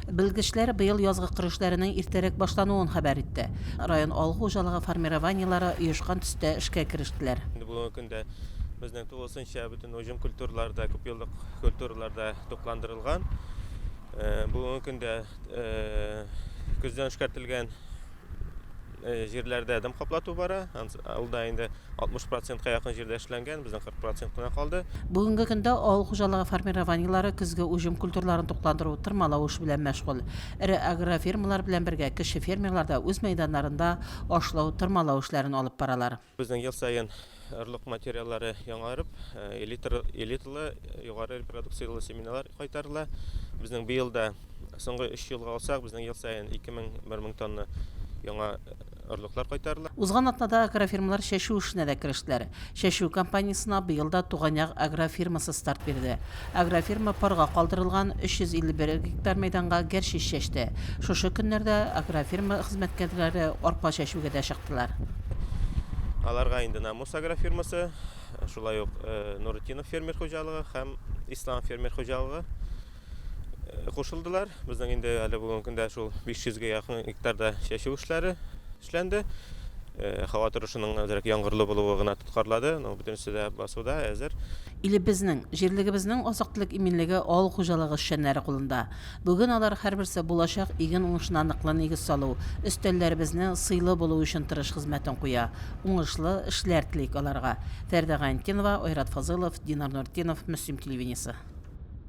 Белгечләр быел язгы кыр эшләренең иртәрәк башлануын хәбәр итте. Район авыл хуҗалыгы формированиелары оешкан төстә эшкә кирештеләр. Бүгенге көндә безнең 9-нчы бөтен уҗым культураларда, күп еллык культураларда тупландырылган. Бүгенге көндә күздән эшкәртелгән җирләрдә дым каплату бара. Алда инде 60%-ка якын җирдә эшләнгән, безнең 40% кына калды. Бүгенге көндә авыл хуҗалыгы формированиелары көзге уҗым культураларын тукландыру, тырмалау эше белән мәшгуль. Эре агрофирмалар белән бергә кече фермерлар да үз мәйданнарында ашлау, тырмалау эшләрен алып баралар. Безнең ел саен орлык материаллары яңарып, элиталы, югары репродукциялы семеналар кайтарыла. Безнең быел да соңгы 3 елга алсак, безнең ел саен 2000-1000 тонна яңа орлыклар кайтарыла. Узган атнада агрофирмалар чәчү эшенә дә керештеләр. Чәчү компаниясына быел да Туганъяк агрофирмасы старт бирде. Агрофирма парга калдырылган 351 гектар мәйданга гәрчиш чәчте. Шушы көннәрдә агрофирма хезмәткәрләре арпа чәчүгә дә чыктылар. Аларга инде Намус агрофирмасы, шулай ук Нурутдинов фермер хуҗалыгы һәм Ислам фермер хуҗалыгы кушылдылар. Безнең инде әле бүгенге көндә шул 500-гә якын гектарда чәчү эшләре эшләнде. Һава торышының әзрәк яңгырлы булуы гына тоткарлады. Бөтенесе дә басуда әзер. Илебезнең, җирлегебезнең азыклык иминлеге авыл хуҗалыгы эшчәннәре кулында. Бүген алар һәрберсе булачак иген уңышына ныклы нигез салу, өстәлләребезне сыйлы булу өчен тырыш хезмәтен куя. Уңышлы эшләр телик аларга. Фәрдә Гайнтинова, Айрат Фазылов, Динар Нуртдинов, Мөслим телевидениесе.